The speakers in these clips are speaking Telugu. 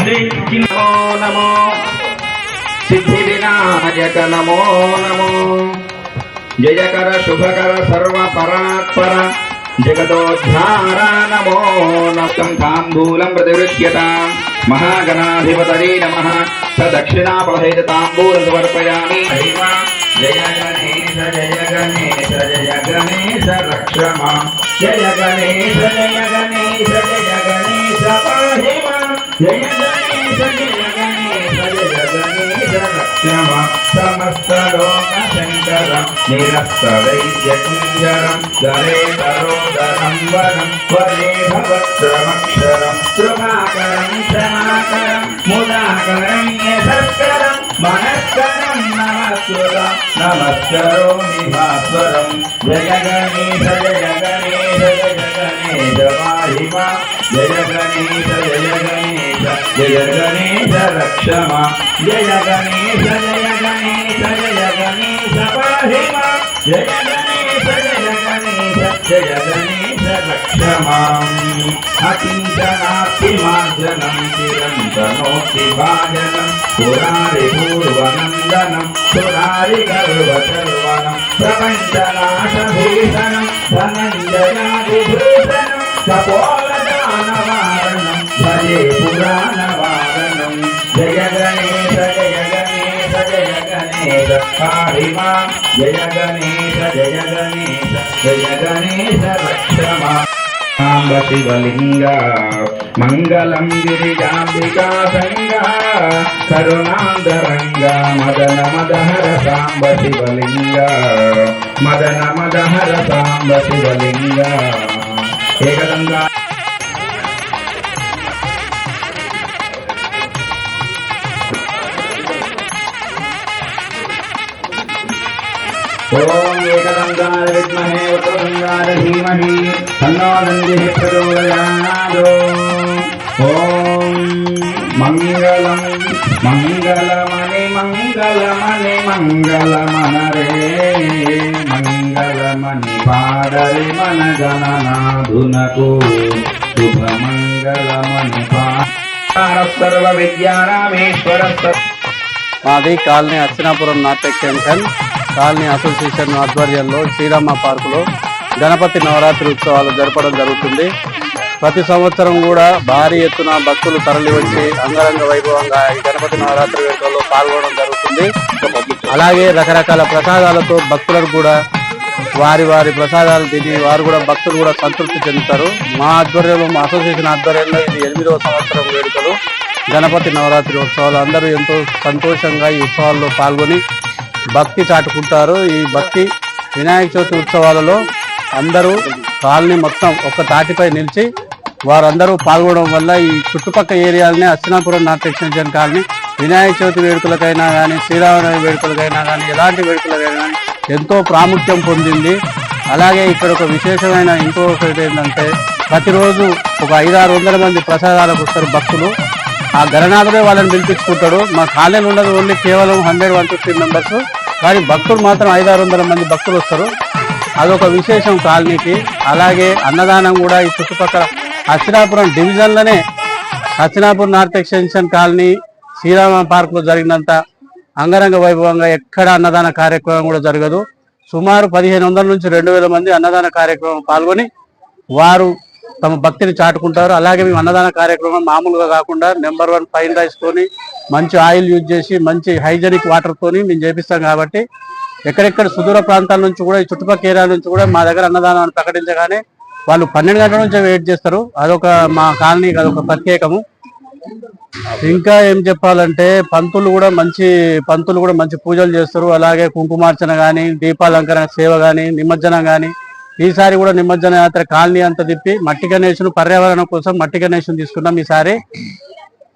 नमो नमो सिद्धिविनायक नमो नमो जयकर शुभकर सर्वपरात्पर जगदोद्धार नमो नमः ताम्बूलं प्रतिगृह्यता महागणाधिपतये नमः स दक्षिणापलहेत ताम्बूलं समर्पयामि जय गणेश जय गणेश रक्ष मां जय गणेश पाहि मां जय गणेश रक्ष मां समस्त लोक शंकरं निरस्तदैर्यकुञ्जरं दरेतरोदरं वरं वरे भवत्रमक्षरं कृपाकरं क्षमाकरं मुदाकरं यशस्करं मनस्करं नमस्कृतं नमस्करोमि भास्वरं जय गणेश पाहि मां जय गणेश रक्ष मां जय गणेश पाहि मां जय गणेश रक्ष मां अकिञ्चनास्ति मार्जनं चिरन्तनोऽस्ति भाजनं पुरारिपूर्वनन्दनं पुरारिगर्वचर्वनं प्रपञ्चनाशभीषणं धनञ्जयादिभूषणं कपोलदानवारणं भजे पुराणवारणं जय गणेश पाहि मां जय गणेश रक्ष मां सांब शिवलिंग मंगलम गिरिजाम्बिका संग करुणांतरंग मदन मदहर सांब शिवलिंग मदन मदहर सांब शिवलिंग एकदंगा ओम एकदंगाय विद्महे वक्रतुंडाय धीमहि तन्नो नन्दिः प्रचोदयात् ओम मंगलम मंगलमणि मंगलमणि मंगलमनरे मंगलमणि पाडरे मन गणनाधुनको शुभ मंगलमणि पार सर्व विद्यारामेश्वर మాది కాలనీ అర్చనాపురం నాట్య ఎక్స్టెన్షన్ కాలనీ అసోసియేషన్ ఆధ్వర్యంలో శ్రీరామ పార్కులో గణపతి నవరాత్రి ఉత్సవాలు జరపడం జరుగుతుంది. ప్రతి సంవత్సరం కూడా భారీ ఎత్తున భక్తులు తరలి వచ్చి అంగరంగ వైభవంగా ఈ గణపతి నవరాత్రి వేడుకల్లో పాల్గొనడం జరుగుతుంది. అలాగే రకరకాల ప్రసాదాలతో భక్తులకు కూడా వారి వారి ప్రసాదాలు తిని వారు కూడా భక్తులు కూడా సంతృప్తి చెందుతారు. మా ఆధ్వర్యంలో మా అసోసియేషన్ ఆధ్వర్యంలో ఇది 8వ సంవత్సరం వేడుకలు గణపతి నవరాత్రి ఉత్సవాలు. అందరూ ఎంతో సంతోషంగా ఈ ఉత్సవాల్లో పాల్గొని భక్తి చాటుకుంటారు. ఈ భక్తి వినాయక చవితి ఉత్సవాలలో అందరూ కాలనీ మొత్తం ఒక తాటిపై నిలిచి వారందరూ పాల్గొనడం వల్ల ఈ చుట్టుపక్కల ఏరియాలని అర్చనాపురం నాట్య ఎక్స్టెన్షన్ కాలనీ వినాయక చవితి వేడుకలకైనా కానీ శ్రీరామనవమి వేడుకలకైనా కానీ ఎలాంటి వేడుకలకైనా కానీ ఎంతో ప్రాముఖ్యం పొందింది. అలాగే ఇక్కడ ఒక విశేషమైన ఇంకొకటి ఏంటంటే ప్రతిరోజు ఒక 500-600 మంది ప్రసాదాలకు వస్తారు భక్తులు. ఆ గణనాథుడే వాళ్ళని పిలిపించుకుంటాడు. మా కాలనీ ఉన్నది ఓన్లీ కేవలం 100-150 మెంబర్స్, కానీ భక్తులు మాత్రం 500-600 మంది భక్తులు వస్తారు. అదొక విశేషం కాలనీకి. అలాగే అన్నదానం కూడా ఈ చుట్టుపక్కల అర్చనాపురం డివిజన్లోనే అర్చనాపురం నార్త్ ఎక్స్టెన్షన్ కాలనీ శ్రీరామ పార్కులో జరిగినంత అంగరంగ వైభవంగా ఎక్కడ అన్నదాన కార్యక్రమం కూడా జరగదు. సుమారు 1500 నుంచి 2000 మంది అన్నదాన కార్యక్రమం పాల్గొని వారు తమ భక్తిని చాటుకుంటారు. అలాగే మేము అన్నదాన కార్యక్రమం మామూలుగా కాకుండా నెంబర్ 1 ఫైన్ రైస్ తోని మంచి ఆయిల్ యూజ్ చేసి మంచి హైజెనిక్ వాటర్ తోని మేము చేపిస్తాం. కాబట్టి ఎక్కడెక్కడ సుదూర ప్రాంతాల నుంచి కూడా ఈ చుట్టుపక్కల ఏరియా నుంచి కూడా మా దగ్గర అన్నదానాన్ని ప్రకటించగానే వాళ్ళు 12 గంటల నుంచి వెయిట్ చేస్తారు. అదొక మా కాలనీకి అదొక ప్రత్యేకము. ఇంకా ఏం చెప్పాలంటే పంతులు కూడా మంచి పూజలు చేస్తారు. అలాగే కుంకుమార్చన కానీ, దీపాలంకరణ సేవ కానీ, నిమజ్జనం కానీ. ఈసారి కూడా నిమజ్జన యాత్ర కాలనీ అంతా తిప్పి మట్టి గణేశును పర్యావరణం కోసం మట్టి గణేశుని తీసుకున్నాం. ఈసారి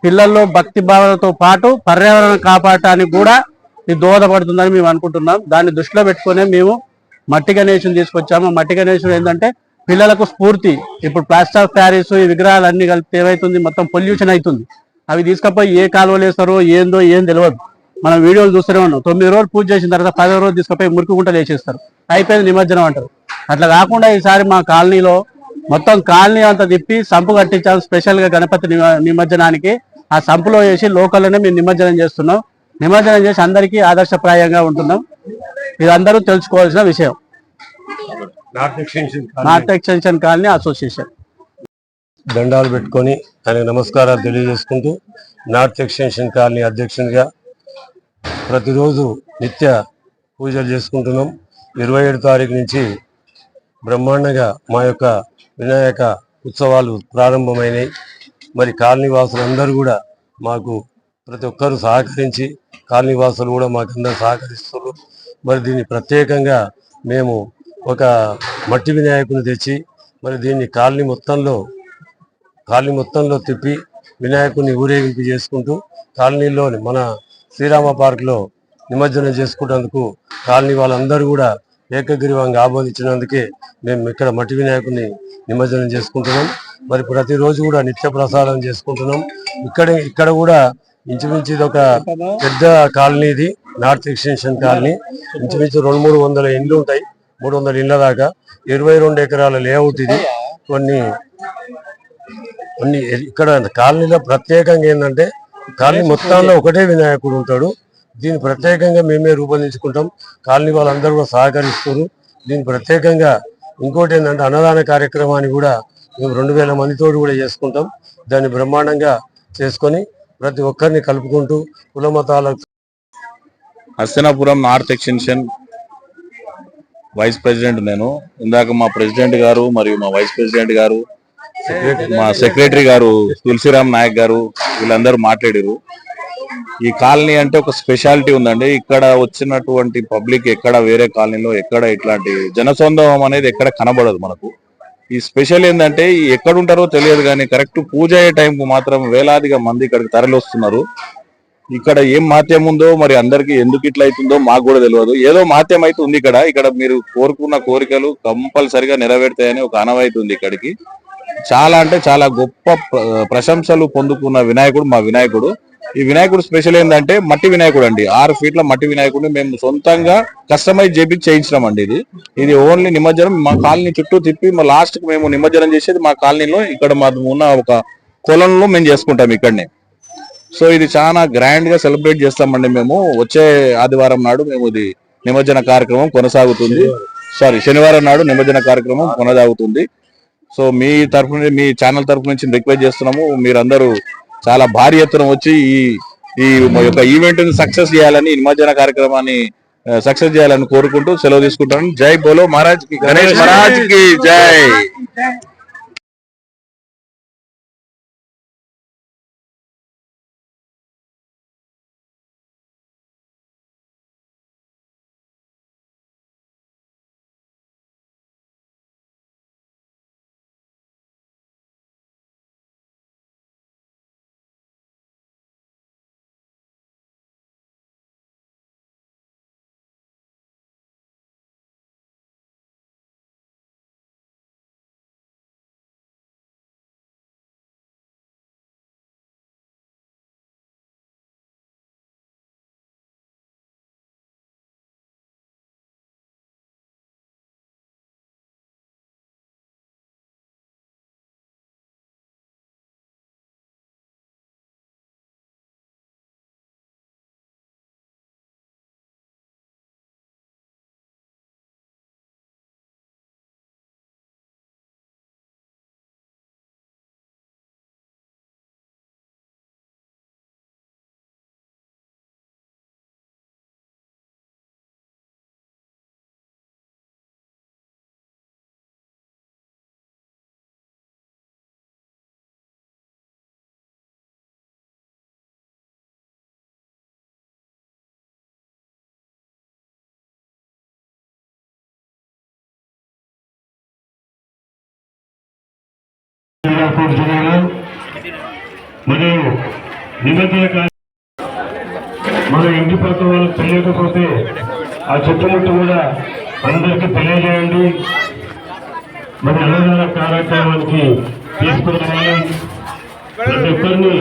పిల్లల్లో భక్తి భావనతో పాటు పర్యావరణం కాపాడటానికి కూడా ఇది దోహదపడుతుందని మేము అనుకుంటున్నాం. దాన్ని దృష్టిలో పెట్టుకునే మేము మట్టి గణేశుని తీసుకొచ్చాము. మట్టి గణేశుడు ఏంటంటే పిల్లలకు స్ఫూర్తి. ఇప్పుడు ప్లాస్టర్ ఆఫ్ ప్యారిస్ ఈ విగ్రహాలు అన్ని కలిపి ఏమవుతుంది, మొత్తం పొల్యూషన్ అవుతుంది. అవి తీసుకపోయి ఏ కాలువలు వేస్తారో ఏందో ఏం తెలియదు. మనం వీడియోలు చూస్తూనే ఉన్నాం. 9 రోజులు పూజ చేసిన తర్వాత 10వ రోజు తీసుకుపోయి మురికి గుంటలు వేసేస్తారు. అయిపోయింది నిమజ్జనం అంటారు. అట్లా కాకుండా ఈసారి మా కాలనీలో మొత్తం కాలనీ అంతా తిప్పి సంపు కట్టించాము స్పెషల్ గా గణపతి నిమజ్జనానికి. ఆ సంపులో వేసి లోకల్లోనే మేము నిమజ్జనం చేస్తున్నాం. నిమజ్జనం చేసి అందరికీ ఆదర్శప్రాయంగా ఉంటున్నాం. ఇది అందరూ తెలుసుకోవాల్సిన విషయం. నార్త్ ఎక్స్టెన్షన్ కాలనీ అసోసియేషన్ దండాలు పెట్టుకొని ఆయనకు నమస్కారాలు తెలియజేసుకుంటూ నార్త్ ఎక్స్టెన్షన్ కాలనీ అధ్యక్షునిగా ప్రతిరోజు నిత్య పూజలు చేసుకుంటున్నాం. 27 తారీఖు నుంచి బ్రహ్మాండంగా మా యొక్క వినాయక ఉత్సవాలు ప్రారంభమైనాయి. మరి కాలనీ వాసులందరూ కూడా మాకు ప్రతి ఒక్కరూ సహకరించి కాలనీ వాసులు కూడా మాకందరూ సహకరిస్తున్నారు. మరి దీన్ని ప్రత్యేకంగా మేము ఒక మట్టి వినాయకుని తెచ్చి మరి దీన్ని కాలనీ మొత్తంలో తిప్పి వినాయకుడిని ఊరేగింపు చేసుకుంటూ కాలనీలోని మన శ్రీరామ పార్కులో నిమజ్జనం చేసుకుంటేందుకు కాలనీ వాళ్ళందరూ కూడా ఏకగ్రీవంగా ఆమోదించినందుకే మేము ఇక్కడ మట్టి వినాయకుడిని నిమజ్జనం చేసుకుంటున్నాం. మరి ప్రతిరోజు కూడా నిత్య ప్రసాదం చేసుకుంటున్నాం. ఇక్కడ కూడా ఇంచుమించు ఇది ఒక పెద్ద కాలనీ, ఇది నార్త్ ఎక్స్టెన్షన్ కాలనీ. ఇంచుమించు 200-300 ఇండ్లు ఉంటాయి, 300 ఇండ్ల దాకా. 22 ఎకరాల లేఅవుట్ ఇది. కొన్ని ఇక్కడ కాలనీలో ప్రత్యేకంగా ఏంటంటే కాలనీ మొత్తంలో ఒకటే వినాయకుడు ఉంటాడు. దీన్ని ప్రత్యేకంగా మేమే రూపొందించుకుంటాం. కాలనీ వాళ్ళందరూ కూడా సహకరిస్తారు. దీన్ని ప్రత్యేకంగా ఇంకోటి ఏంటంటే అన్నదాన కార్యక్రమాన్ని కూడా మేము 2000 మందితో కూడా చేసుకుంటాం. దాన్ని బ్రహ్మాండంగా చేసుకొని ప్రతి ఒక్కరిని కలుపుకుంటూ కుల మతాల Hastinapuram north extension vice president నేను. ఇందాక మా ప్రెసిడెంట్ గారు మరియు మా వైస్ ప్రెసిడెంట్ గారు, మా సెక్రటరీ గారు తులసిరామ్ నాయక్ గారు వీళ్ళందరూ మాట్లాడారు. ఈ కాలనీ అంటే ఒక స్పెషాలిటీ ఉందండి. ఇక్కడ వచ్చినటువంటి పబ్లిక్ ఎక్కడ వేరే కాలనీలో ఎక్కడ ఇట్లాంటి జనసందోహం అనేది ఎక్కడ కనబడదు మనకు. ఈ స్పెషల్ ఏంటంటే ఎక్కడ ఉంటారో తెలియదు కానీ కరెక్ట్ పూజ అయ్యే టైంకు మాత్రం వేలాదిగా మంది ఇక్కడికి తరలి వస్తున్నారు. ఇక్కడ ఏం మాత్యం ఉందో మరి అందరికి ఎందుకు ఇట్లా అవుతుందో మాకు కూడా తెలియదు. ఏదో మాత్యం అయితే ఉంది ఇక్కడ మీరు కోరుకున్న కోరికలు కంపల్సరిగా నెరవేరుతాయని ఒక ఆనవాయితీ ఉంది ఇక్కడికి. చాలా అంటే చాలా గొప్ప ప్రశంసలు పొందుకున్న వినాయకుడు మా వినాయకుడు. ఈ వినాయకుడు స్పెషల్ ఏంటంటే మట్టి వినాయకుడు అండి. 6 ఫీట్ల మట్టి వినాయకుడిని మేము సొంతంగా కస్టమైజ్ చేయించినాం అండి. ఇది ఓన్లీ నిమజ్జనం మా కాలనీ చుట్టూ తిప్పి మా లాస్ట్ కి మేము నిమజ్జనం చేసేది మా కాలనీలో ఇక్కడ ఉన్న ఒక కొలంలో మేము చేసుకుంటాం ఇక్కడనే. సో ఇది చాలా గ్రాండ్ గా సెలబ్రేట్ చేస్తామండి మేము. వచ్చే ఆదివారం నాడు మేము ఇది నిమజ్జన కార్యక్రమం కొనసాగుతుంది. శనివారం నాడు నిమజ్జన కార్యక్రమం కొనసాగుతుంది. సో మీ తరఫున మీ ఛానల్ తరఫు నుంచి రిక్వెస్ట్ చేస్తున్నాము, మీరందరూ చాలా భారీ ఎత్తున వచ్చి ఈ యొక్క ఈవెంట్ ని సక్సెస్ చేయాలని, నిమజ్జన కార్యక్రమాన్ని సక్సెస్ చేయాలని కోరుకుంటూ సెలవు తీసుకుంటాను. జై బోలో మహారాజ్ కి, గణేష్ మహారాజ్ కి జై. మరియు నిమజ్జన మన ఇంటి పక్క వాళ్ళకి తెలియకపోతే ఆ చుట్టుముట్టు కూడా అందరికీ తెలియజేయండి. మరి అన్నదాన కార్యక్రమానికి తీసుకురావాలి ప్రతి ఒక్కరిని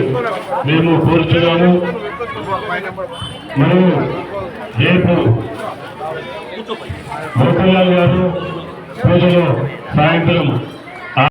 మేము కోరుతున్నాము. మనం రేపు మోతీలాల్ గారు పూజలో సాయంత్రం